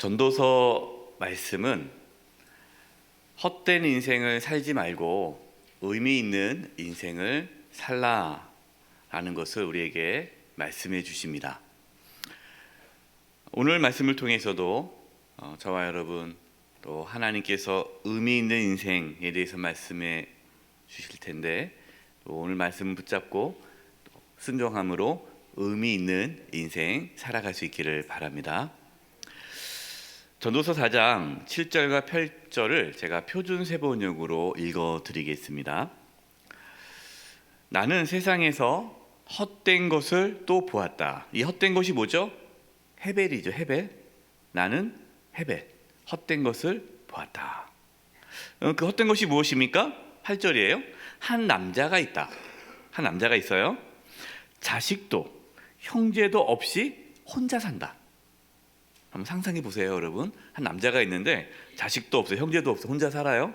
전도서 말씀은 헛된 인생을 살지 말고 의미 있는 인생을 살라라는 것을 우리에게 말씀해 주십니다. 오늘 말씀을 통해서도 저와 여러분 또 하나님께서 의미 있는 인생에 대해서 말씀해 주실 텐데, 또 오늘 말씀을 붙잡고 순종함으로 의미 있는 인생 살아갈 수 있기를 바랍니다. 전도서 4장 7절과 8절을 제가 표준 세번역으로 읽어드리겠습니다. 나는 세상에서 헛된 것을 또 보았다. 이 헛된 것이 뭐죠? 헤벨이죠. 헤벨. 나는 헤벨. 헛된 것을 보았다. 그 헛된 것이 무엇입니까? 8절이에요. 한 남자가 있다. 한 남자가 있어요. 자식도 형제도 없이 혼자 산다. 한번 상상해 보세요, 여러분. 한 남자가 있는데 자식도 없어요, 형제도 없어요, 혼자 살아요.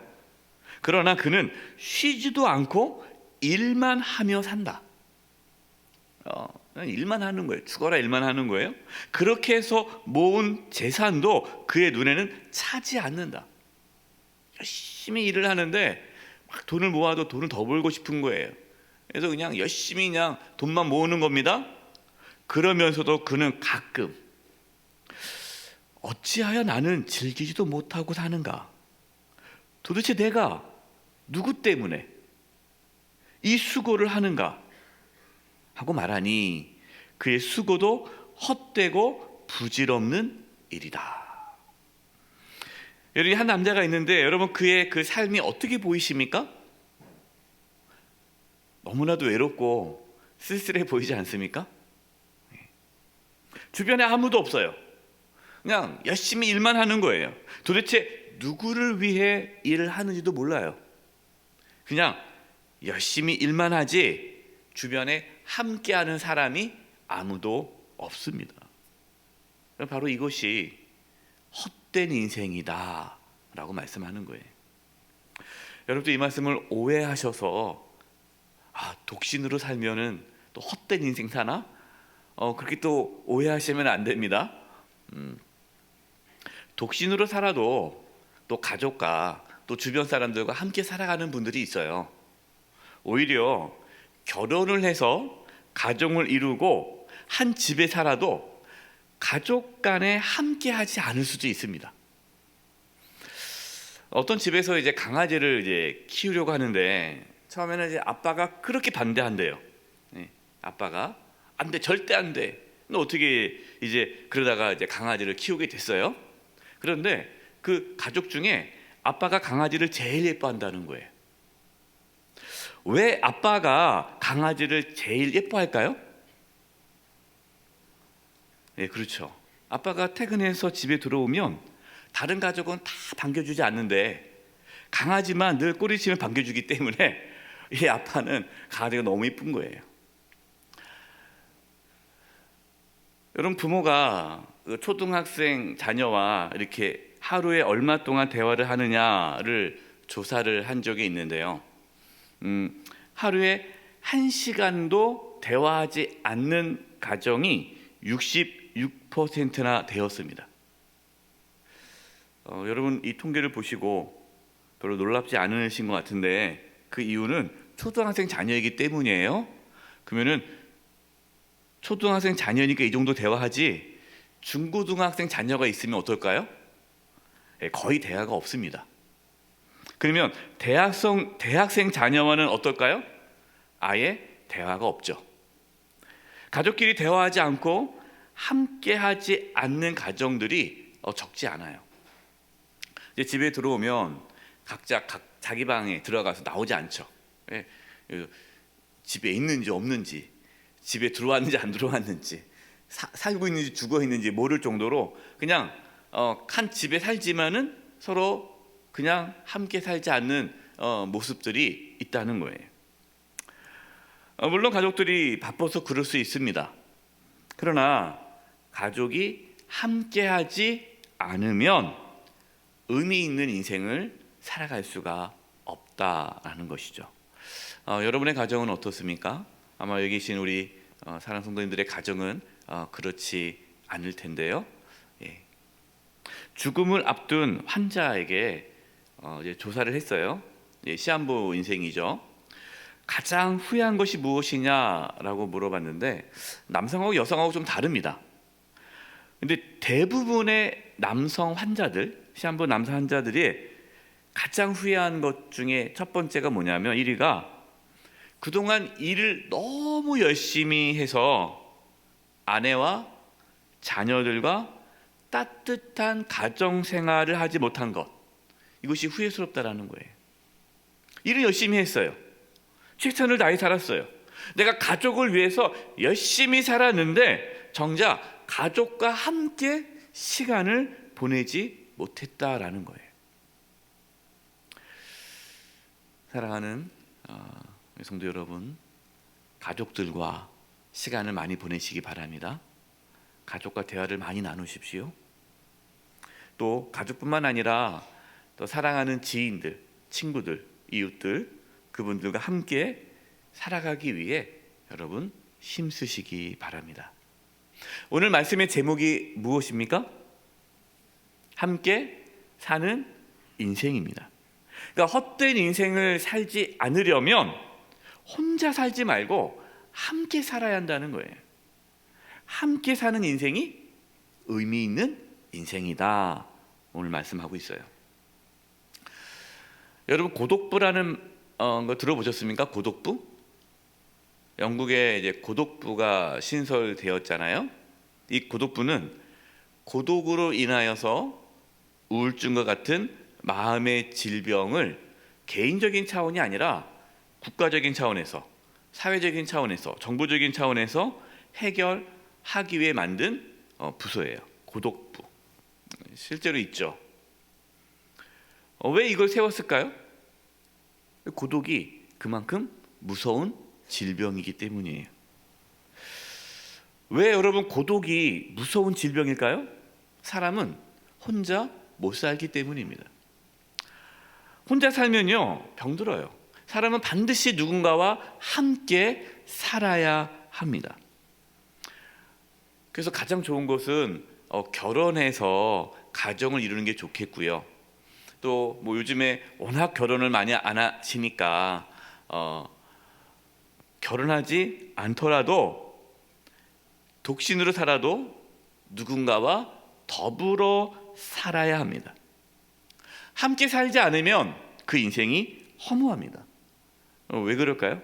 그러나 그는 쉬지도 않고 일만 하며 산다. 일만 하는 거예요. 죽어라 일만 하는 거예요. 그렇게 해서 모은 재산도 그의 눈에는 차지 않는다. 열심히 일을 하는데 막 돈을 모아도 돈을 더 벌고 싶은 거예요. 그래서 그냥 열심히 그냥 돈만 모으는 겁니다. 그러면서도 그는 가끔 어찌하여 나는 즐기지도 못하고 사는가? 도대체 내가 누구 때문에 이 수고를 하는가? 하고 말하니 그의 수고도 헛되고 부질없는 일이다. 여기 한 남자가 있는데 여러분, 그의 그 삶이 어떻게 보이십니까? 너무나도 외롭고 쓸쓸해 보이지 않습니까? 주변에 아무도 없어요. 그냥 열심히 일만 하는 거예요. 도대체 누구를 위해 일을 하는지도 몰라요. 그냥 열심히 일만 하지 주변에 함께하는 사람이 아무도 없습니다. 바로 이것이 헛된 인생이다 라고 말씀하는 거예요. 여러분도 이 말씀을 오해하셔서 독신으로 살면은 또 헛된 인생 사나? 그렇게 또 오해하시면 안 됩니다. 독신으로 살아도 또 가족과 또 주변 사람들과 함께 살아가는 분들이 있어요. 오히려 결혼을 해서 가정을 이루고 한 집에 살아도 가족 간에 함께 하지 않을 수도 있습니다. 어떤 집에서 이제 강아지를 이제 키우려고 하는데 처음에는 이제 아빠가 그렇게 반대한대요. 아빠가 안 돼, 절대 안 돼. 근데 어떻게 이제 그러다가 이제 강아지를 키우게 됐어요. 그런데 그 가족 중에 아빠가 강아지를 제일 예뻐한다는 거예요. 왜 아빠가 강아지를 제일 예뻐할까요? 네, 그렇죠. 아빠가 퇴근해서 집에 들어오면 다른 가족은 다 반겨주지 않는데 강아지만 늘 꼬리치면 반겨주기 때문에 이 아빠는 강아지가 너무 예쁜 거예요. 여러분, 부모가 초등학생 자녀와 이렇게 하루에 얼마 동안 대화를 하느냐를 조사를 한 적이 있는데요. 하루에 1시간도 대화하지 않는 가정이 66%나 되었습니다. 여러분, 이 통계를 보시고 별로 놀랍지 않으신 것 같은데 그 이유는 초등학생 자녀이기 때문이에요. 그러면은 초등학생 자녀니까 이 정도 대화하지 중고등학생 자녀가 있으면 어떨까요? 거의 대화가 없습니다. 그러면 대학생 자녀와는 어떨까요? 아예 대화가 없죠. 가족끼리 대화하지 않고 함께하지 않는 가정들이 적지 않아요. 이제 집에 들어오면 각자 자기 방에 들어가서 나오지 않죠. 집에 있는지 없는지, 집에 들어왔는지 안 들어왔는지, 살고 있는지 죽어 있는지 모를 정도로 그냥 한 집에 살지만은 서로 그냥 함께 살지 않는 모습들이 있다는 거예요. 물론 가족들이 바빠서 그럴 수 있습니다. 그러나 가족이 함께하지 않으면 의미 있는 인생을 살아갈 수가 없다라는 것이죠. 여러분의 가정은 어떻습니까? 아마 여기 계신 우리 사랑하는 성도님들의 가정은 그렇지 않을 텐데요. 죽음을 앞둔 환자에게 이제 조사를 했어요. 시한부 인생이죠. 가장 후회한 것이 무엇이냐라고 물어봤는데 남성하고 여성하고 좀 다릅니다. 근데 대부분의 남성 환자들, 시한부 남성 환자들이 가장 후회한 것 중에 첫 번째가 뭐냐면 1위가 그동안 일을 너무 열심히 해서 아내와 자녀들과 따뜻한 가정 생활을 하지 못한 것, 이것이 후회스럽다라는 거예요. 일을 열심히 했어요. 최선을 다해 살았어요. 내가 가족을 위해서 열심히 살았는데 정작 가족과 함께 시간을 보내지 못했다라는 거예요. 사랑하는 성도 여러분, 가족들과 시간을 많이 보내시기 바랍니다. 가족과 대화를 많이 나누십시오. 또 가족뿐만 아니라 또 사랑하는 지인들, 친구들, 이웃들, 그분들과 함께 살아가기 위해 여러분 힘쓰시기 바랍니다. 오늘 말씀의 제목이 무엇입니까? 함께 사는 인생입니다. 그러니까 헛된 인생을 살지 않으려면 혼자 살지 말고 함께 살아야 한다는 거예요. 함께 사는 인생이 의미 있는 인생이다. 오늘 말씀하고 있어요. 여러분 고독부라는 거 들어보셨습니까? 고독부? 영국에 이제 고독부가 신설되었잖아요. 이 고독부는 고독으로 인하여서 우울증과 같은 마음의 질병을 개인적인 차원이 아니라 국가적인 차원에서, 사회적인 차원에서, 정부적인 차원에서 해결하기 위해 만든 부서예요. 고독부. 실제로 있죠. 왜 이걸 세웠을까요? 고독이 그만큼 무서운 질병이기 때문이에요. 왜 여러분 고독이 무서운 질병일까요? 사람은 혼자 못 살기 때문입니다. 혼자 살면요 병들어요. 사람은 반드시 누군가와 함께 살아야 합니다. 그래서 가장 좋은 것은 결혼해서 가정을 이루는 게 좋겠고요. 또 뭐 요즘에 워낙 결혼을 많이 안 하시니까 결혼하지 않더라도 독신으로 살아도 누군가와 더불어 살아야 합니다. 함께 살지 않으면 그 인생이 허무합니다. 왜 그럴까요?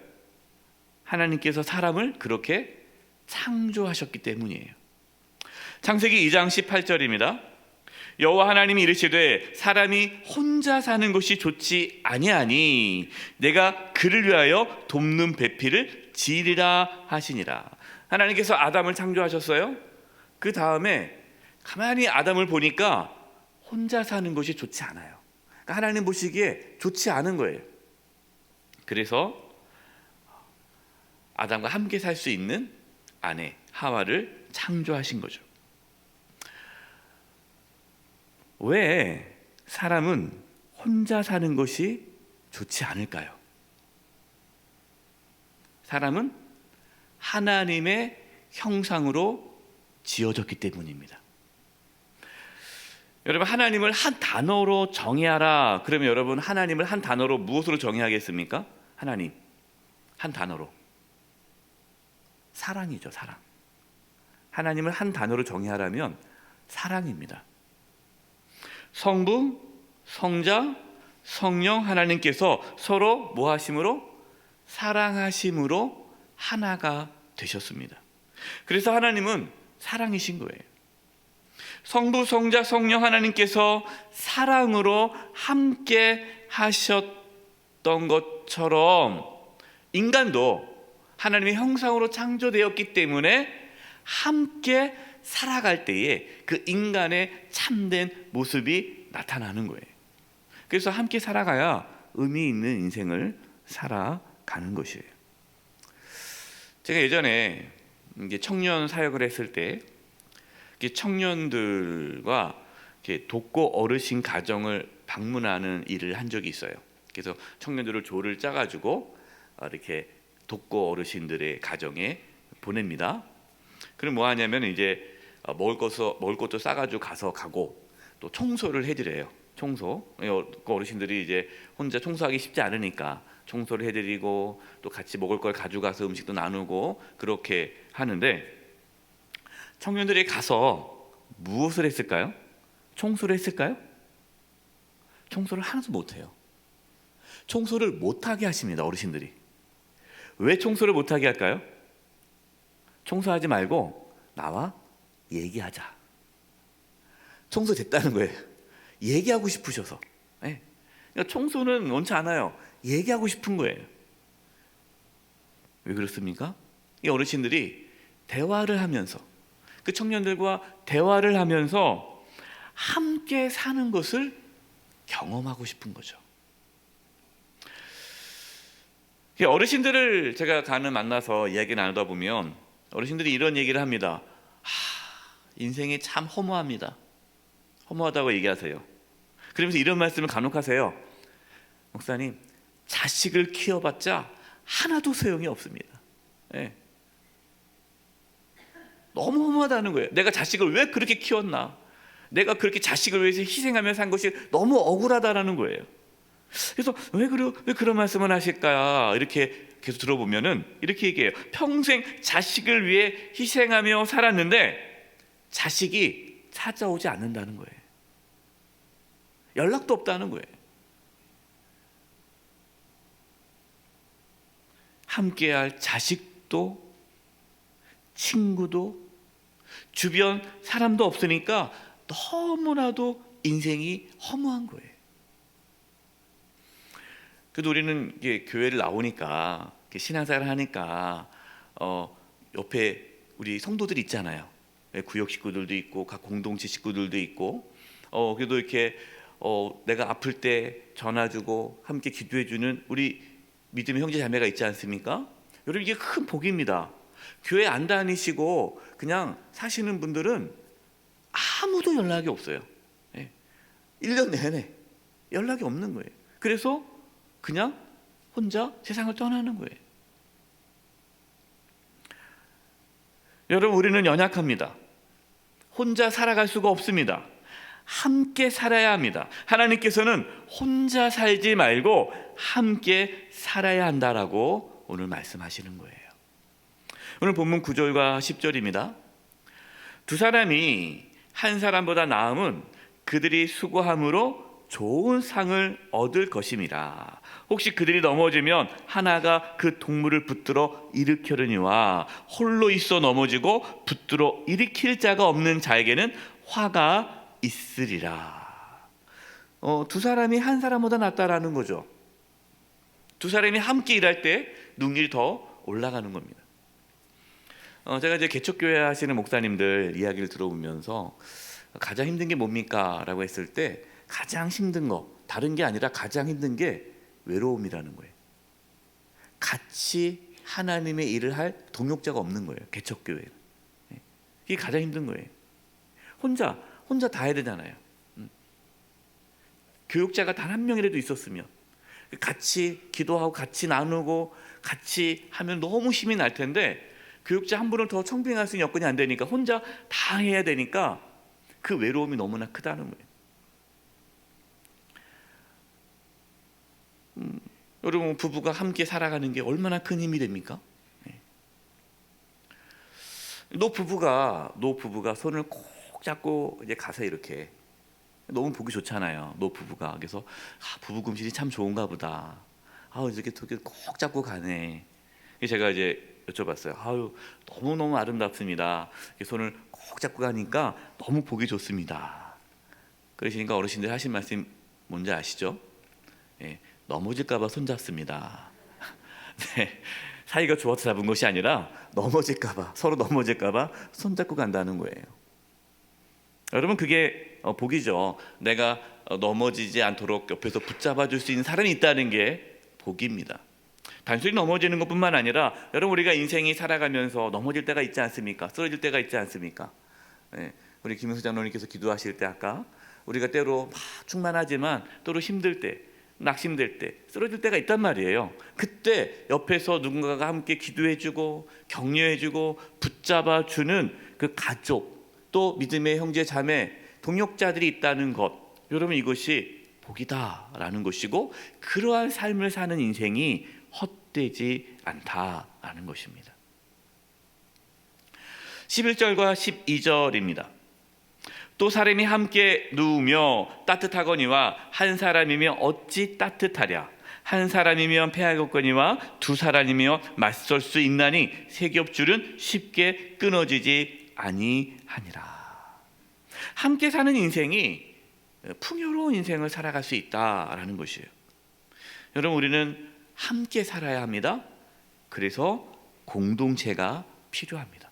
하나님께서 사람을 그렇게 창조하셨기 때문이에요. 창세기 2장 18절입니다. 여호와 하나님이 이르시되 사람이 혼자 사는 것이 좋지 아니하니 내가 그를 위하여 돕는 배필을 지으리라 하시니라. 하나님께서 아담을 창조하셨어요. 그 다음에 가만히 아담을 보니까 혼자 사는 것이 좋지 않아요. 그러니까 하나님 보시기에 좋지 않은 거예요. 그래서 아담과 함께 살 수 있는 아내 하와를 창조하신 거죠. 왜 사람은 혼자 사는 것이 좋지 않을까요? 사람은 하나님의 형상으로 지어졌기 때문입니다. 여러분 하나님을 한 단어로 정의하라. 그러면 여러분 하나님을 한 단어로 무엇으로 정의하겠습니까? 하나님 한 단어로 사랑이죠. 사랑. 하나님을 한 단어로 정의하라면 사랑입니다. 성부, 성자, 성령 하나님께서 서로 뭐 하심으로? 사랑하심으로 하나가 되셨습니다. 그래서 하나님은 사랑이신 거예요. 성부, 성자, 성령 하나님께서 사랑으로 함께 하셨던 것처럼 인간도 하나님의 형상으로 창조되었기 때문에 함께 살아갈 때에 그 인간의 참된 모습이 나타나는 거예요. 그래서 함께 살아가야 의미 있는 인생을 살아가는 것이에요. 제가 예전에 이제 청년 사역을 했을 때 청년들과 독거 어르신 가정을 방문하는 일을 한 적이 있어요. 그래서 청년들을 조를 짜가지고 이렇게 독거 어르신들의 가정에 보냅니다. 그럼 뭐 하냐면 이제 먹을 것도 싸가지고 가고 또 청소를 해드려요. 청소. 어르신들이 이제 혼자 청소하기 쉽지 않으니까 청소를 해드리고 또 같이 먹을 걸 가져가서 음식도 나누고 그렇게 하는데, 청년들이 가서 무엇을 했을까요? 청소를 했을까요? 청소를 하나도 못해요. 청소를 못하게 하십니다, 어르신들이. 왜 청소를 못하게 할까요? 청소하지 말고 나와 얘기하자. 청소 됐다는 거예요. 얘기하고 싶으셔서. 네. 그러니까 청소는 원치 않아요. 얘기하고 싶은 거예요. 왜 그렇습니까? 이 어르신들이 대화를 하면서, 그 청년들과 대화를 하면서 함께 사는 것을 경험하고 싶은 거죠. 어르신들을 제가 만나서 이야기 나누다 보면 어르신들이 이런 얘기를 합니다. 인생이 참 허무합니다. 허무하다고 얘기하세요. 그러면서 이런 말씀을 간혹 하세요. 목사님, 자식을 키워봤자 하나도 소용이 없습니다. 네. 너무 허무하다는 거예요. 내가 자식을 왜 그렇게 키웠나? 내가 그렇게 자식을 위해서 희생하며 산 것이 너무 억울하다라는 거예요. 그래서 왜 그런 말씀을 하실까? 이렇게 계속 들어보면은 이렇게 얘기해요. 평생 자식을 위해 희생하며 살았는데 자식이 찾아오지 않는다는 거예요. 연락도 없다는 거예요. 함께할 자식도 친구도 주변 사람도 없으니까 너무나도 인생이 허무한 거예요. 그래도 우리는 이게 교회를 나오니까, 신앙생활을 하니까 옆에 우리 성도들이 있잖아요. 구역 식구들도 있고 각 공동체 식구들도 있고, 그래도 이렇게 내가 아플 때 전화 주고 함께 기도해 주는 우리 믿음의 형제 자매가 있지 않습니까? 여러분, 이게 큰 복입니다. 교회 안 다니시고 그냥 사시는 분들은 아무도 연락이 없어요. 1년 내내 연락이 없는 거예요. 그래서 그냥 혼자 세상을 떠나는 거예요. 여러분, 우리는 연약합니다. 혼자 살아갈 수가 없습니다. 함께 살아야 합니다. 하나님께서는 혼자 살지 말고 함께 살아야 한다라고 오늘 말씀하시는 거예요. 오늘 본문 9절과 10절입니다. 두 사람이 한 사람보다 나음은 그들이 수고함으로 좋은 상을 얻을 것임이라. 혹시 그들이 넘어지면 하나가 그 동물을 붙들어 일으켜려니와 홀로 있어 넘어지고 붙들어 일으킬 자가 없는 자에게는 화가 있으리라. 두 사람이 한 사람보다 낫다라는 거죠. 두 사람이 함께 일할 때 능률이 더 올라가는 겁니다. 제가 이제 개척교회 하시는 목사님들 이야기를 들어보면서 가장 힘든 게 뭡니까? 라고 했을 때 가장 힘든 거, 다른 게 아니라 가장 힘든 게 외로움이라는 거예요. 같이 하나님의 일을 할 동역자가 없는 거예요. 개척교회는. 이게 가장 힘든 거예요. 혼자 다 해야 되잖아요. 교육자가 단 한 명이라도 있었으면 같이 기도하고 같이 나누고 같이 하면 너무 힘이 날 텐데, 교육자 한 분을 더 청빙할 수 있는 여건이 안 되니까 혼자 다 해야 되니까 그 외로움이 너무나 크다는 거예요. 여러분, 부부가 함께 살아가는 게 얼마나 큰 힘이 됩니까? 노부부가 손을 꼭 잡고 이제 가서 이렇게, 너무 보기 좋잖아요. 노부부가. 그래서 부부 금실이 참 좋은가 보다. 이렇게 꼭 잡고 가네. 제가 이제 여쭤봤어요. 너무너무 아름답습니다. 손을 꼭 잡고 가니까 너무 보기 좋습니다. 그러시니까 어르신들 하신 말씀 뭔지 아시죠? 넘어질까 봐 손잡습니다. 네, 사이가 좋아서 잡은 것이 아니라 넘어질까 봐, 서로 넘어질까 봐 손잡고 간다는 거예요. 여러분, 그게 복이죠. 내가 넘어지지 않도록 옆에서 붙잡아 줄 수 있는 사람이 있다는 게 복입니다. 단순히 넘어지는 것뿐만 아니라, 여러분, 우리가 인생이 살아가면서 넘어질 때가 있지 않습니까? 쓰러질 때가 있지 않습니까? 우리 김은수 장로님께서 기도하실 때 아까 우리가 때로 충만하지만 때로 힘들 때, 낙심될 때, 쓰러질 때가 있단 말이에요. 그때 옆에서 누군가가 함께 기도해주고 격려해주고 붙잡아주는 그 가족, 또 믿음의 형제 자매, 동역자들이 있다는 것, 여러분 이것이 복이다라는 것이고, 그러한 삶을 사는 인생이 헛되지 않다라는 것입니다. 11절과 12절입니다. 또 사람이 함께 누우며 따뜻하거니와 한 사람이면 어찌 따뜻하랴. 한 사람이면 패하겠거니와 두 사람이면 맞설 수 있나니 세 겹줄은 쉽게 끊어지지 아니하니라. 함께 사는 인생이 풍요로운 인생을 살아갈 수 있다라는 것이에요. 여러분, 우리는 함께 살아야 합니다. 그래서 공동체가 필요합니다.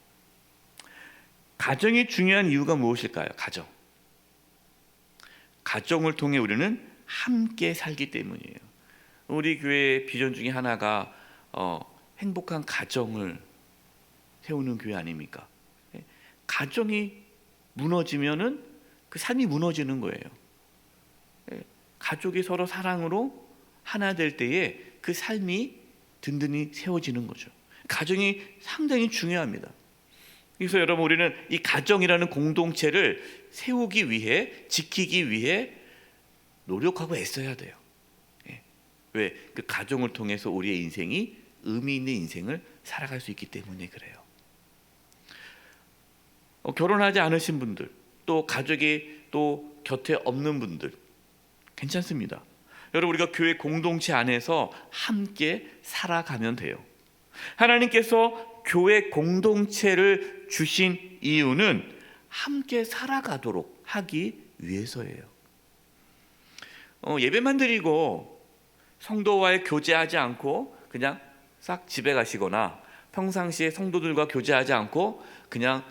가정이 중요한 이유가 무엇일까요? 가정을 통해 우리는 함께 살기 때문이에요. 우리 교회의 비전 중에 하나가 행복한 가정을 세우는 교회 아닙니까? 가정이 무너지면은 그 삶이 무너지는 거예요. 가족이 서로 사랑으로 하나 될 때에 그 삶이 든든히 세워지는 거죠. 가정이 상당히 중요합니다. 그래서 여러분, 우리는 이 가정이라는 공동체를 세우기 위해, 지키기 위해 노력하고 애써야 돼요. 왜? 그 가정을 통해서 우리의 인생이 의미 있는 인생을 살아갈 수 있기 때문에 그래요. 결혼하지 않으신 분들, 또 가족이 또 곁에 없는 분들 괜찮습니다. 여러분, 우리가 교회 공동체 안에서 함께 살아가면 돼요. 하나님께서 교회 공동체를 주신 이유는 함께 살아가도록 하기 위해서예요. 예배만 드리고 성도와의 교제하지 않고 그냥 싹 집에 가시거나 평상시에 성도들과 교제하지 않고 그냥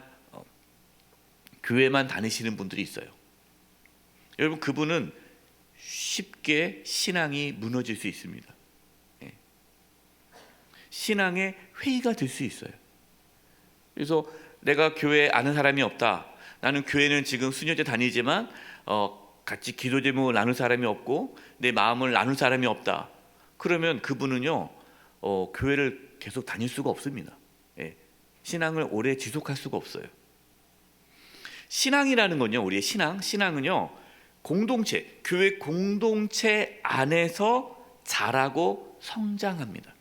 교회만 다니시는 분들이 있어요. 여러분, 그분은 쉽게 신앙이 무너질 수 있습니다. 신앙의 회의가 될 수 있어요. 그래서 내가 교회에 아는 사람이 없다. 나는 교회는 지금 수녀제 다니지만 같이 기도 제목을 나눌 사람이 없고 내 마음을 나눌 사람이 없다. 그러면 그분은요 교회를 계속 다닐 수가 없습니다. 신앙을 오래 지속할 수가 없어요. 신앙이라는 건요, 우리의 신앙은요 공동체, 교회 공동체 안에서 자라고 성장합니다.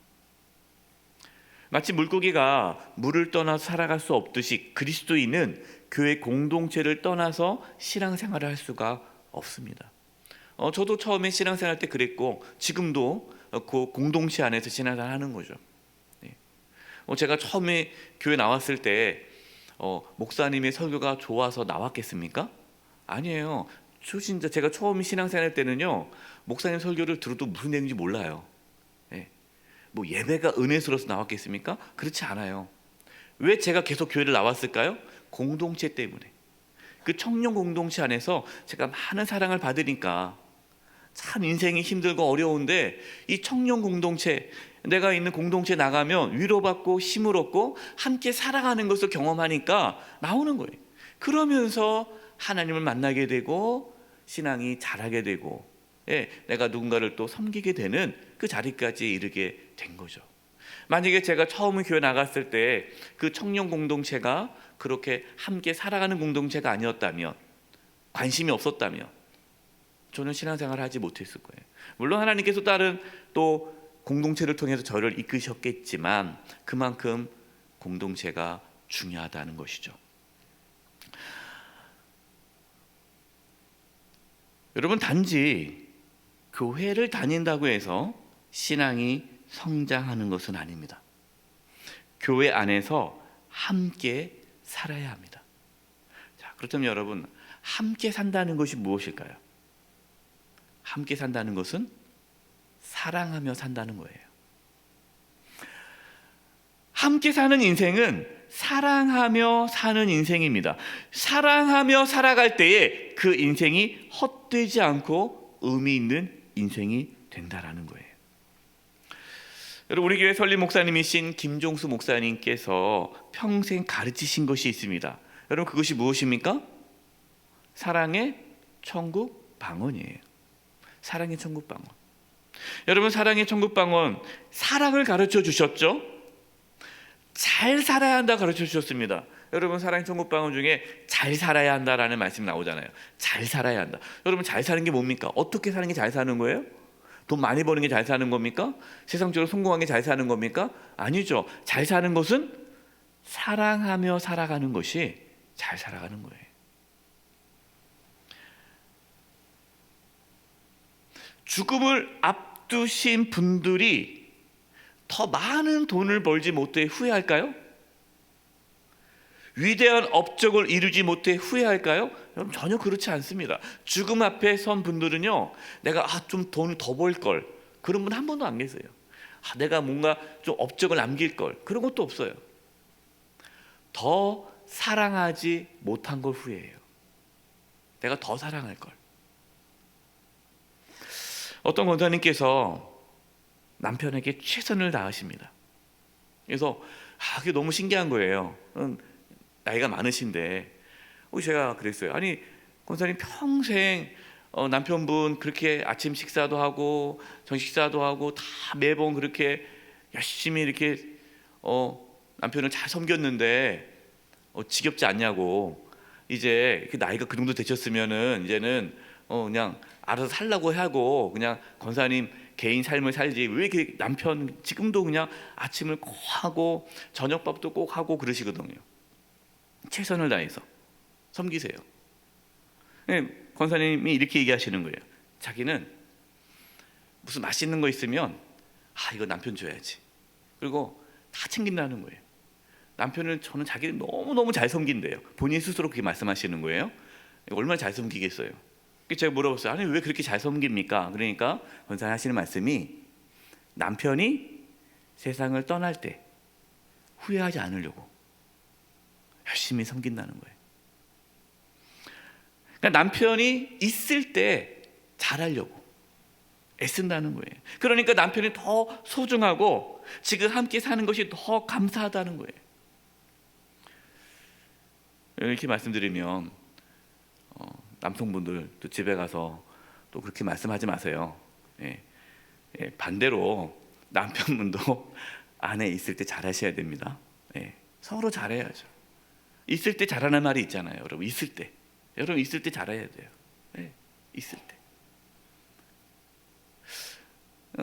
마치 물고기가 물을 떠나서 살아갈 수 없듯이 그리스도인은 교회 공동체를 떠나서 신앙생활을 할 수가 없습니다. 저도 처음에 신앙생활 때 그랬고 지금도 그 공동체 안에서 신앙생활 하는 거죠. 제가 처음에 교회 나왔을 때 목사님의 설교가 좋아서 나왔겠습니까? 아니에요. 진짜 제가 처음 신앙생활 때는요 목사님 설교를 들어도 무슨 내용인지 몰라요. 뭐 예배가 은혜스러워서 나왔겠습니까? 그렇지 않아요. 왜 제가 계속 교회를 나왔을까요? 공동체 때문에. 그 청년 공동체 안에서 제가 많은 사랑을 받으니까 참 인생이 힘들고 어려운데 이 청년 공동체, 내가 있는 공동체 나가면 위로받고 힘을 얻고 함께 살아가는 것을 경험하니까 나오는 거예요. 그러면서 하나님을 만나게 되고 신앙이 자라게 되고 내가 누군가를 또 섬기게 되는 그 자리까지 이르게 된 거죠. 만약에 제가 처음 교회 나갔을 때 그 청년 공동체가 그렇게 함께 살아가는 공동체가 아니었다면, 관심이 없었다면 저는 신앙생활을 하지 못했을 거예요. 물론 하나님께서 다른 또 공동체를 통해서 저를 이끄셨겠지만 그만큼 공동체가 중요하다는 것이죠. 여러분, 단지 교회를 다닌다고 해서 신앙이 성장하는 것은 아닙니다. 교회 안에서 함께 살아야 합니다. 자, 그렇다면 여러분, 함께 산다는 것이 무엇일까요? 함께 산다는 것은 사랑하며 산다는 거예요. 함께 사는 인생은 사랑하며 사는 인생입니다. 사랑하며 살아갈 때에 그 인생이 헛되지 않고 의미 있는 인생이 된다라는 거예요. 여러분, 우리 교회 설립 목사님이신 김종수 목사님께서 평생 가르치신 것이 있습니다. 여러분, 그것이 무엇입니까? 사랑의 천국 방언이에요. 사랑의 천국 방언. 여러분, 사랑의 천국 방언, 사랑을 가르쳐 주셨죠? 잘 살아야 한다 가르쳐 주셨습니다. 여러분 사랑의 천국방언 중에 잘 살아야 한다라는 말씀이 나오잖아요. 잘 살아야 한다. 여러분 잘 사는 게 뭡니까? 어떻게 사는 게 잘 사는 거예요? 돈 많이 버는 게 잘 사는 겁니까? 세상적으로 성공한 게 잘 사는 겁니까? 아니죠. 잘 사는 것은 사랑하며 살아가는 것이 잘 살아가는 거예요. 죽음을 앞두신 분들이 더 많은 돈을 벌지 못해 후회할까요? 위대한 업적을 이루지 못해 후회할까요? 여러분 전혀 그렇지 않습니다. 죽음 앞에 선 분들은요, 내가 좀 돈을 더 벌 걸, 그런 분 한 번도 안 계세요. 내가 뭔가 좀 업적을 남길 걸, 그런 것도 없어요. 더 사랑하지 못한 걸 후회해요. 내가 더 사랑할 걸. 어떤 권사님께서 남편에게 최선을 다하십니다. 그래서 그게 너무 신기한 거예요. 나이가 많으신데 제가 그랬어요. 아니 권사님 평생 남편분 그렇게 아침 식사도 하고 저녁 식사도 하고 다 매번 그렇게 열심히 이렇게 남편을 잘 섬겼는데 지겹지 않냐고. 이제 나이가 그 정도 되셨으면은 이제는 그냥 알아서 살라고 하고 그냥 권사님 개인 삶을 살지 왜 이렇게 남편 지금도 그냥 아침을 꼭 하고 저녁밥도 꼭 하고 그러시거든요. 최선을 다해서 섬기세요. 권사님이 이렇게 얘기하시는 거예요. 자기는 무슨 맛있는 거 있으면 이거 남편 줘야지. 그리고 다 챙긴다는 거예요. 남편은 저는 자기를 너무너무 잘 섬긴대요. 본인 스스로 그렇게 말씀하시는 거예요. 얼마나 잘 섬기겠어요. 제가 물어봤어요. 아니 왜 그렇게 잘 섬깁니까? 그러니까 권사님 하시는 말씀이 남편이 세상을 떠날 때 후회하지 않으려고 열심히 섬긴다는 거예요. 그러니까 남편이 있을 때 잘하려고 애쓴다는 거예요. 그러니까 남편이 더 소중하고 지금 함께 사는 것이 더 감사하다는 거예요. 이렇게 말씀드리면 남성분들 또 집에 가서 또 그렇게 말씀하지 마세요. 반대로 남편분도 아내 있을 때 잘하셔야 됩니다. 서로 잘해야죠. 있을 때 잘하는 말이 있잖아요. 여러분 있을 때 잘해야 돼요. 있을 때.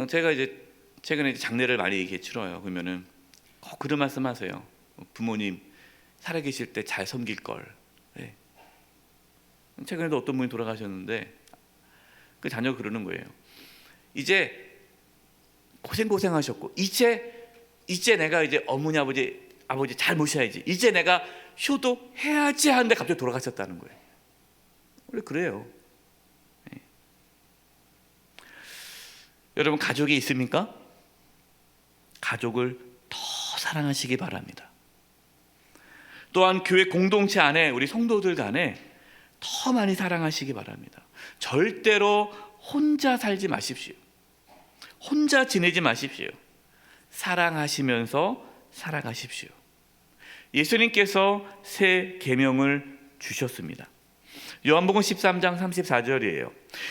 제가 이제 최근에 장례를 많이 이렇게 치러요. 그러면은 꼭 그런 말씀하세요. 부모님 살아계실 때 잘 섬길 걸. 최근에도 어떤 분이 돌아가셨는데 그 자녀가 그러는 거예요. 이제 고생하셨고 이제 내가 이제 어머니 아버지 잘 모셔야지. 이제 내가 효도해야지 하는데 갑자기 돌아가셨다는 거예요. 원래 그래요. 여러분 가족이 있습니까? 가족을 더 사랑하시기 바랍니다. 또한 교회 공동체 안에 우리 성도들 간에 더 많이 사랑하시기 바랍니다. 절대로 혼자 살지 마십시오. 혼자 지내지 마십시오. 사랑하시면서 살아가십시오. 예수님께서 새 계명을 주셨습니다. 요한복음 13장 34절이에요.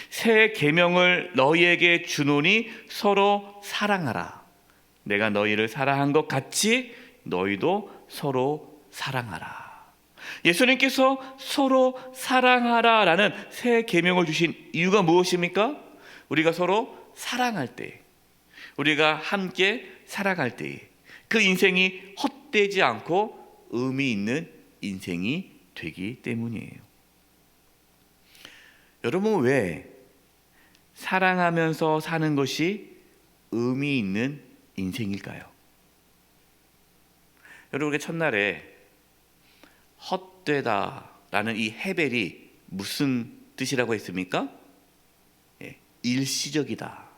새 계명을 너희에게 주노니 서로 사랑하라. 내가 너희를 사랑한 것 같이 너희도 서로 사랑하라. 예수님께서 서로 사랑하라라는 새 계명을 주신 이유가 무엇입니까? 우리가 서로 사랑할 때, 우리가 함께 살아갈 때 그 인생이 헛되지 않고 의미 있는 인생이 되기 때문이에요. 여러분 왜 사랑하면서 사는 것이 의미 있는 인생일까요? 여러분 우리가 첫날에 헛되다라는 이 헤벨이 무슨 뜻이라고 했습니까? 일시적이다,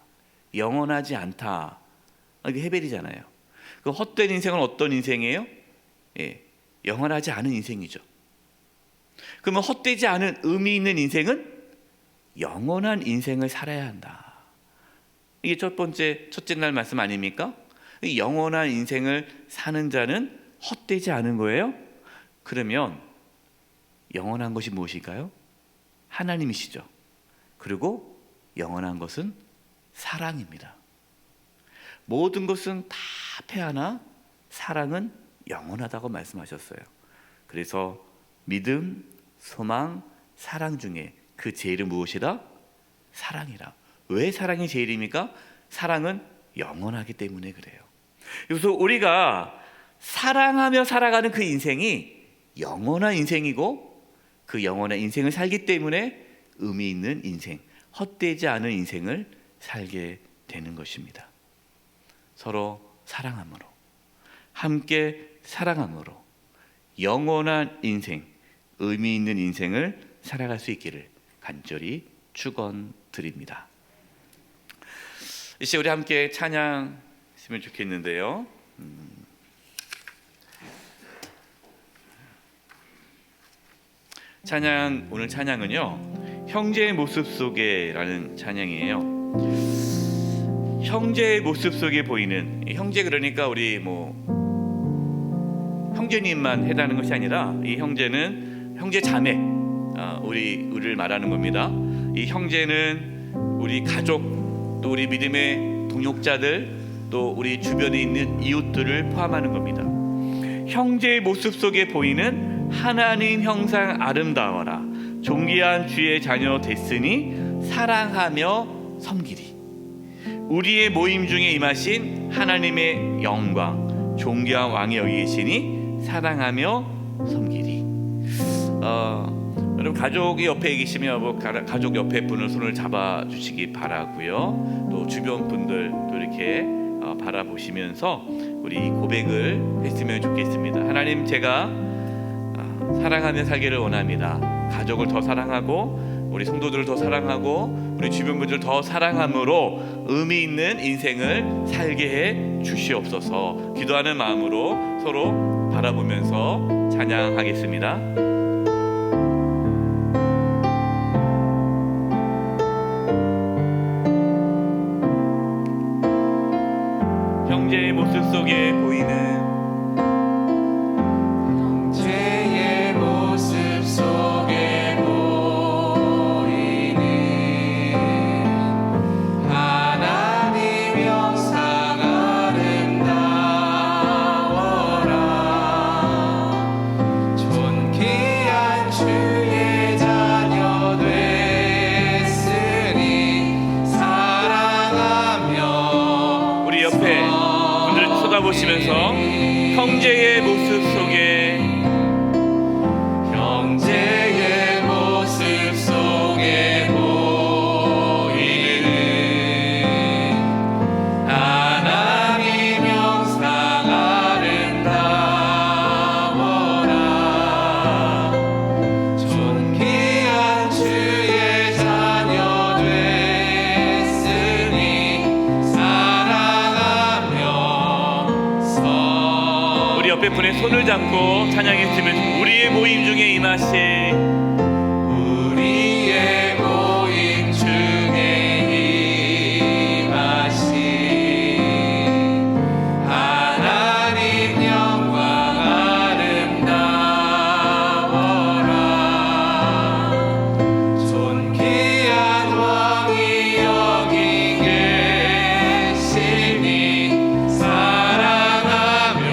영원하지 않다. 이게 헤벨이잖아요. 그 헛된 인생은 어떤 인생이에요? 영원하지 않은 인생이죠. 그러면 헛되지 않은 의미 있는 인생은 영원한 인생을 살아야 한다. 이게 첫째 날 말씀 아닙니까? 영원한 인생을 사는 자는 헛되지 않은 거예요. 그러면 영원한 것이 무엇일까요? 하나님이시죠. 그리고 영원한 것은 사랑입니다. 모든 것은 다 패하나 사랑은 영원하다고 말씀하셨어요. 그래서 믿음, 소망, 사랑 중에 그 제일은 무엇이다? 사랑이라. 왜 사랑이 제일입니까? 사랑은 영원하기 때문에 그래요. 그래서 우리가 사랑하며 살아가는 그 인생이 영원한 인생이고, 그 영원한 인생을 살기 때문에 의미 있는 인생, 헛되지 않은 인생을 살게 되는 것입니다. 서로 사랑함으로, 함께 사랑함으로 영원한 인생, 의미 있는 인생을 살아갈 수 있기를 간절히 축원드립니다. 이제 우리 함께 찬양했으면 좋겠는데요. 찬양, 오늘 찬양은요, 형제의 모습 속에라는 찬양이에요. 형제의 모습 속에 보이는, 형제 그러니까 우리 형제님만 해당하는 것이 아니라 이 형제는 형제 자매, 우리를 말하는 겁니다. 이 형제는 우리 가족, 또 우리 믿음의 동역자들, 또 우리 주변에 있는 이웃들을 포함하는 겁니다. 형제의 모습 속에 보이는 하나님 형상 아름다워라, 존귀한 주의 자녀 됐으니 사랑하며 섬기리. 우리의 모임 중에 임하신 하나님의 영광, 존귀한 왕이 여기 계시니 사랑하며 섬기리. 여러분 가족이 옆에 계시면 가족 옆에 분을 손을 잡아주시기 바라고요. 또 주변 분들도 이렇게 바라보시면서 우리 고백을 했으면 좋겠습니다. 하나님, 제가 사랑하며 살기를 원합니다. 가족을 더 사랑하고 우리 성도들을 더 사랑하고 우리 주변 분들을 더 사랑함으로 의미 있는 인생을 살게 해 주시옵소서. 기도하는 마음으로 서로 바라보면서 찬양하겠습니다. 형제의 모습 속에 보이는 보시면서 형제의 모습 속에, 형제의 모습 속에 보이는 하나님 형상 아름다워라, 존귀한 주의 자녀 됐으니 옆에 분의 손을 잡고 찬양했으면, 우리의 모임 중에 임하신, 우리의 모임 중에 임하신 하나님 영광 아름다워라, 존귀한 왕이 여기 계시니 사랑하며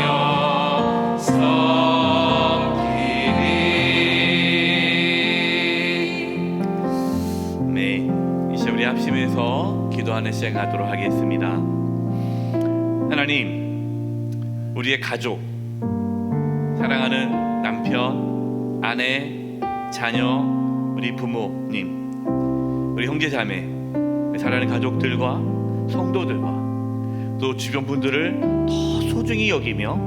네, 이제 우리 합심해서 기도하는 시간 갖도록 하겠습니다. 하나님, 우리의 가족, 사랑하는 남편, 아내, 자녀, 우리 부모님, 우리 형제자매, 사랑하는 가족들과 성도들과 또 주변 분들을 더 소중히 여기며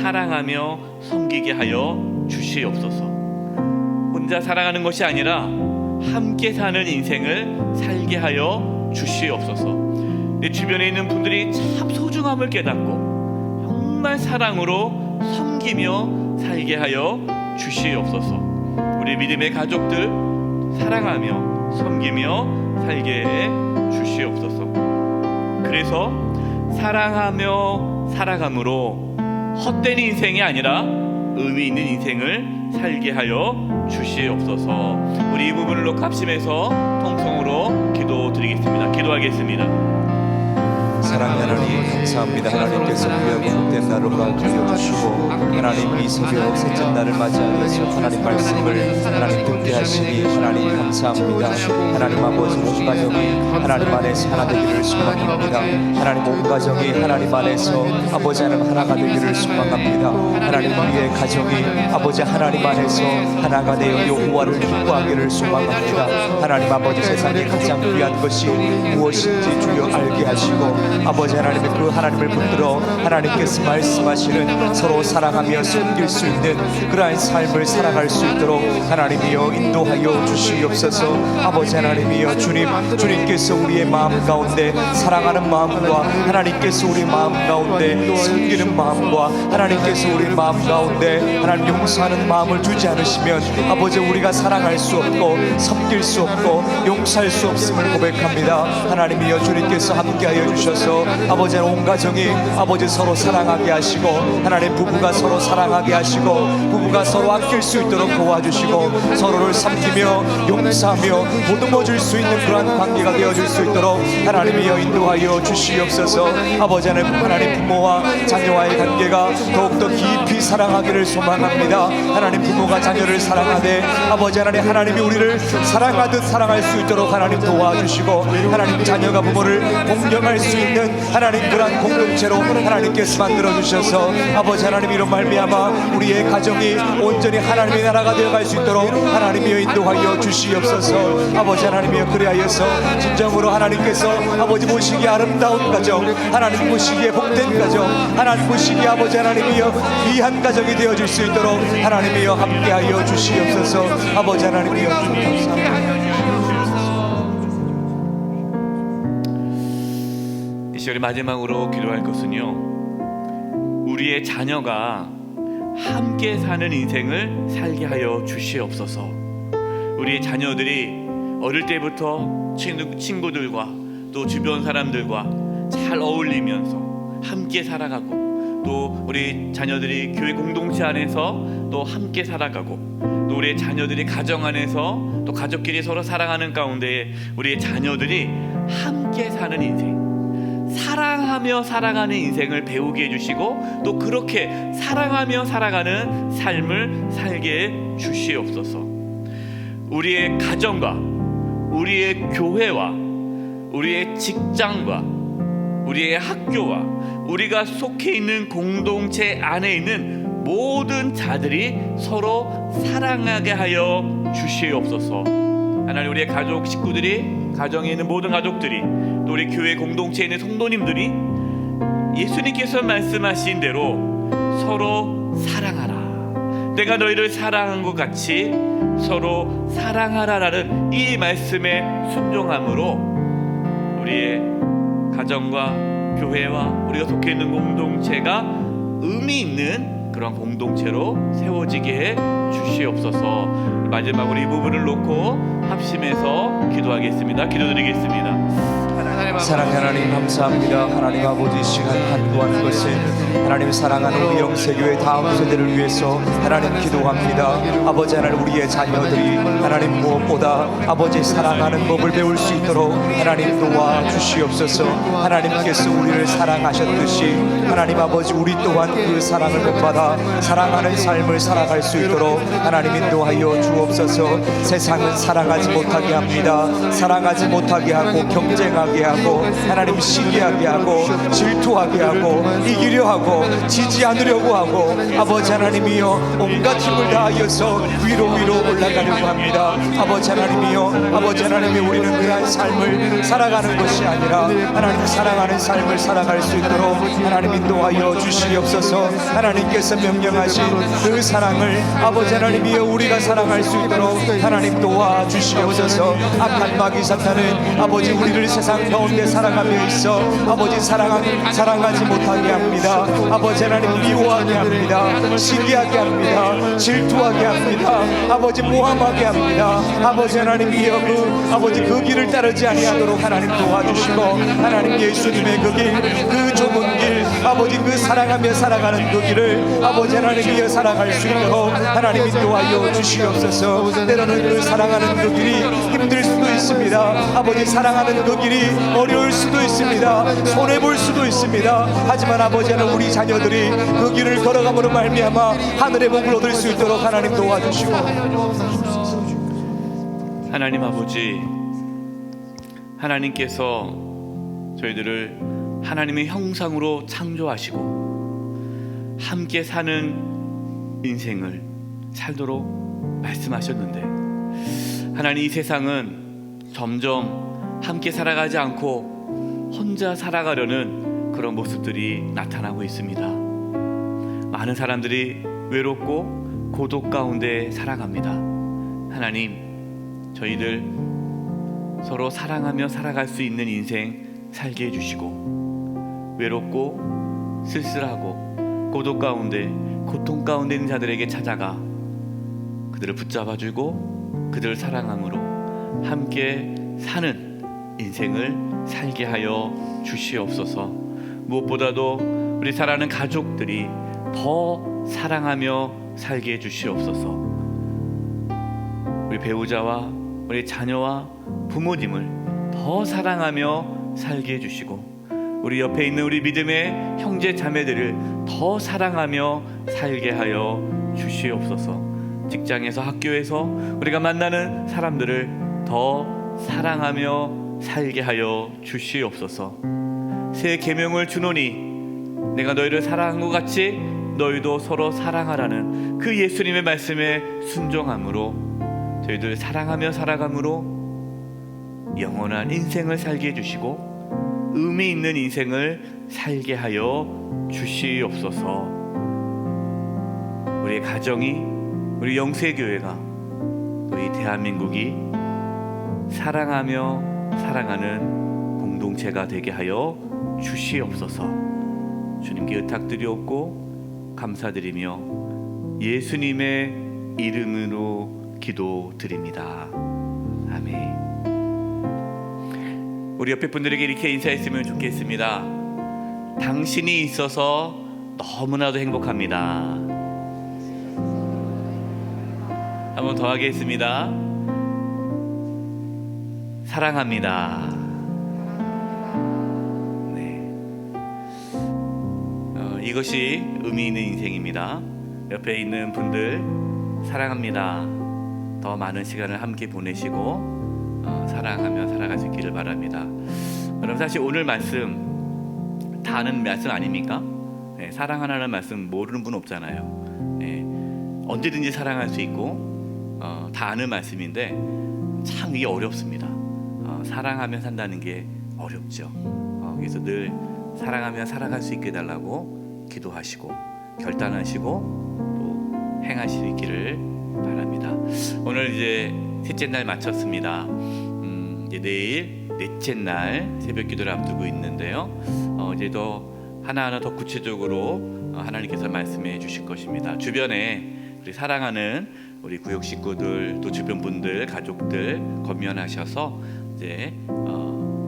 사랑하며 섬기게 하여 주시옵소서. 혼자 살아가는 것이 아니라 함께 사는 인생을 살게 하여 주시옵소서. 내 주변에 있는 분들이 참 소중함을 깨닫고 정말 사랑으로 섬기며 살게 하여 주시옵소서. 우리 믿음의 가족들 사랑하며 섬기며 살게 해 주시옵소서. 그래서 사랑하며 살아감으로 헛된 인생이 아니라 의미 있는 인생을 살게 하여 주시옵소서. 우리 이 부분을 놓고 합심해서 통성으로 기도드리겠습니다. 기도하겠습니다. 사랑의 하나님 감사합니다. 하나님께서 귀하고 복된 날을 허락하여 주시고 하나님 이 새벽 셋째 날을 맞이하여서 하나님 말씀을 하나님 듣게 하시니 하나님 감사합니다. 하나님 아버지 온 가정이 하나님 안에서 하나 되기를 소망합니다. 하나님 온 가정이 하나님 안에서 아버지 하나님 하나가 되기를 소망합니다. 하나님 우리의 가정이 아버지 하나님 안에서 하나가 되어 여호와를 기뻐하기를 소망합니다. 하나님 아버지 세상에 가장 귀한 것이 무엇인지 주여 알게 하시고 아버지 하나님의 그 하나님을 붙들어 하나님께서 말씀하시는 서로 사랑하며 섬길 수 있는 그러한 삶을 살아갈 수 있도록 하나님이여 인도하여 주시옵소서. 아버지 하나님이여 주님께서 우리의 마음 가운데 사랑하는 마음과 하나님께서 우리 마음 가운데 섬기는 마음과 하나님께서 우리 마음 가운데 하나님 용서하는 마음을 주지 않으시면 아버지 우리가 사랑할 수 없고 섬길 수 없고 용서할 수 없음을 고백합니다. 하나님이여 주님께서 함께하여 주셔서 아버지 온 가정이 아버지 서로 사랑하게 하시고 하나님 부부가 서로 사랑하게 하시고 부부가 서로 아낄 수 있도록 도와주시고 서로를 섬기며 용서하며 보듬어 줄 수 있는 그러한 관계가 되어줄 수 있도록 하나님이여 인도하여 주시옵소서. 아버지 하나님 부모와 자녀와의 관계가 더욱더 깊이 사랑하기를 소망합니다. 하나님 부모가 자녀를 사랑하되 아버지 하나님이 우리를 사랑하듯 사랑할 수 있도록 하나님 도와주시고 하나님 자녀가 부모를 공경할 수 있는 하나님 그러한 공동체로 하나님께서 만들어주셔서 아버지 하나님 이런 말미암아 우리의 가정이 온전히 하나님의 나라가 되어갈 수 있도록 하나님이여 인도하여 주시옵소서. 아버지 하나님이여 그리하여서 진정으로 하나님께서 아버지 보시기에 아름다운 가정 하나님 보시기에 복된 가정 하나님 보시기에 아버지 하나님이여 귀한 가정이 되어줄 수 있도록 하나님이여 함께하여 주시옵소서. 아버지 하나님이여 감사합니다. 이 시간에 마지막으로 기도할 것은요, 우리의 자녀가 함께 사는 인생을 살게 하여 주시옵소서. 우리의 자녀들이 어릴 때부터 친구들과 또 주변 사람들과 잘 어울리면서 함께 살아가고 또 우리 자녀들이 교회 공동체 안에서 또 함께 살아가고 또 우리의 자녀들이 가정 안에서 또 가족끼리 서로 사랑하는 가운데 우리의 자녀들이 함께 사는 인생, 사랑하며 살아가는 인생을 배우게 해주시고 또 그렇게 사랑하며 살아가는 삶을 살게 해 주시옵소서. 우리의 가정과 우리의 교회와 우리의 직장과 우리의 학교와 우리가 속해 있는 공동체 안에 있는 모든 자들이 서로 사랑하게 하여 주시옵소서. 하나님 우리의 가족 식구들이 가정에 있는 모든 가족들이 또 우리 교회 공동체에 있는 성도님들이 예수님께서 말씀하신 대로 서로 사랑하라, 내가 너희를 사랑한 것 같이 서로 사랑하라라는 이 말씀에 순종함으로 우리의 가정과 교회와 우리가 속해 있는 공동체가 의미 있는 그런 공동체로 세워지게 해 주시옵소서. 마지막으로 이 부분을 놓고 합심해서 기도하겠습니다. 기도드리겠습니다. 사랑의 하나님 감사합니다. 하나님 아버지 시간 한도하는 것은 하나님 사랑하는 우리 영세교회 다음 세대를 위해서 하나님 기도합니다. 아버지 하나님 우리의 자녀들이 하나님 무엇보다 아버지 사랑하는 법을 배울 수 있도록 하나님 도와주시옵소서. 하나님께서 우리를 사랑하셨듯이 하나님 아버지 우리 또한 그 사랑을 본받아 사랑하는 삶을 살아갈 수 있도록 하나님 인도하여 주옵소서. 세상은 사랑하지 못하게 합니다. 사랑하지 못하게 하고 경쟁하게 하고 하나님 시기하게 하고 질투하게 하고 이기려 하고 지지 않으려고 하고 아버지 하나님이여 온갖 힘을 다하여서 위로 올라가려고 합니다. 아버지 하나님이여 아버지 하나님이 우리는 그러한 삶을 살아가는 것이 아니라 하나님 사랑하는 삶을 살아갈 수 있도록 하나님 인도하여 주시옵소서. 하나님께서 명령하신 그 사랑을 아버지 하나님이여 우리가 사랑할 수 있도록 하나님 도와주시옵소서. 악한 마귀 사탄은 아버지 우리를 세상 가운데 살아가며 있어 아버지 사랑하지 못하게 합니다. 아버지 하나님 미워하게 합니다. 시기하게 합니다. 질투하게 합니다. 아버지 모함하게 합니다. 아버지 하나님이여 아버지 그 길을 따르지 아니하도록 하나님 도와주시고 하나님 예수님의 그 길, 그 좁은 길 아버지 그 사랑하며 살아가는 그 길을 아버지 하나님이여 살아갈 수 있도록 하나님 인도하여 주시옵소서. 때로는 그 사랑하는 그 길이 힘들 수도 있습니다. 있습니다. 아버지, 사랑하는 그 길이 어려울 수도 있습니다. 손해볼 수도 있습니다. 하지만 아버지, 하나님, 우리 자녀들이 그 길을 걸어감으로 말미암아 하늘의 복을 얻을 수 있도록 하나님 도와주시고, 하나님 아버지, 하나님께서 저희들을 하나님의 형상으로 창조하시고 함께 사는 인생을 살도록 말씀하셨는데, 하나님, 이 세상은 점점 함께 살아가지 않고 혼자 살아가려는 그런 모습들이 나타나고 있습니다. 많은 사람들이 외롭고 고독 가운데 살아갑니다. 하나님, 저희들 서로 사랑하며 살아갈 수 있는 인생 살게 해주시고, 외롭고 쓸쓸하고 고독 가운데, 고통 가운데 있는 자들에게 찾아가 그들을 붙잡아주고 그들을 사랑함으로 함께 사는 인생을 살게 하여 주시옵소서. 무엇보다도 우리 사랑하는 가족들이 더 사랑하며 살게 해주시옵소서. 우리 배우자와 우리 자녀와 부모님을 더 사랑하며 살게 해주시고, 우리 옆에 있는 우리 믿음의 형제 자매들을 더 사랑하며 살게 하여 주시옵소서. 직장에서, 학교에서 우리가 만나는 사람들을 더 사랑하며 살게 하여 주시옵소서. 새 계명을 주노니 내가 너희를 사랑한 것 같이 너희도 서로 사랑하라는 그 예수님의 말씀에 순종함으로 저희들 사랑하며 살아감으로 영원한 인생을 살게 해주시고 의미 있는 인생을 살게 하여 주시옵소서. 우리의 가정이, 우리 영세교회가, 우리 대한민국이 사랑하며 살아가는 공동체가 되게 하여 주시옵소서. 주님께 의탁드리옵고 감사드리며 예수님의 이름으로 기도드립니다. 아멘. 우리 옆에 분들에게 이렇게 인사했으면 좋겠습니다. 당신이 있어서 너무나도 행복합니다. 한 번 더 하겠습니다. 사랑합니다. 네. 이것이 의미 있는 인생입니다. 옆에 있는 분들 사랑합니다. 더 많은 시간을 함께 보내시고 사랑하며 살아갈 수 있기를 바랍니다. 여러분, 사실 오늘 말씀 다 아는 말씀 아닙니까? 네, 사랑하라는 말씀 모르는 분 없잖아요. 네, 언제든지 사랑할 수 있고 다 아는 말씀인데 참 이게 어렵습니다. 사랑하며 산다는 게 어렵죠. 그래서 늘 사랑하며 살아갈 수 있게 해달라고 기도하시고 결단하시고 또 행하시기를 바랍니다. 오늘 이제 셋째 날 마쳤습니다. 이제 내일 넷째 날 새벽 기도를 앞두고 있는데요. 이제 더 하나하나 더 구체적으로 하나님께서 말씀해 주실 것입니다. 주변에 우리 사랑하는 우리 구역 식구들, 또 주변 분들, 가족들 건면하셔서 이제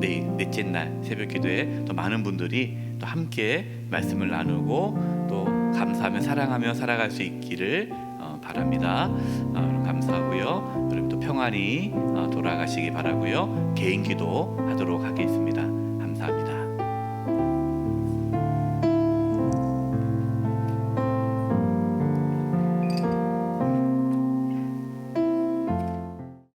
내일 넷째 날 새벽 기도에 더 많은 분들이 또 함께 말씀을 나누고 또 감사하며 사랑하며 살아갈 수 있기를 바랍니다. 감사하고요. 여러분 또 평안히 돌아가시기 바라고요. 개인 기도 하도록 하겠습니다.